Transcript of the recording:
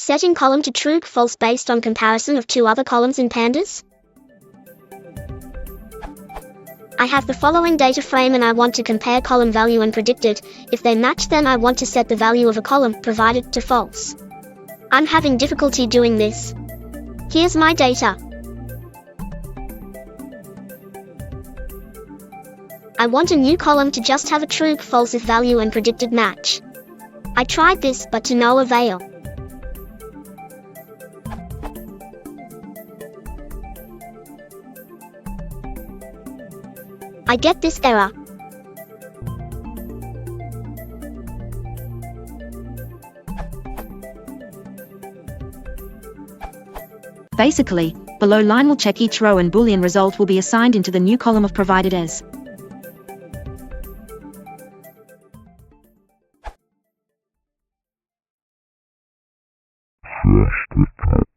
Setting column to true, false based on comparison of two other columns in Pandas. I have the following data frame and I want to compare column value and predicted. If they match, then I want to set the value of a column provided to false. I'm having difficulty doing this. Here's my data. I want a new column to just have a true, false if value and predicted match. I tried this, but to no avail. I get this error. Basically, below line will check each row and Boolean result will be assigned into the new column of provided as. Hypnotic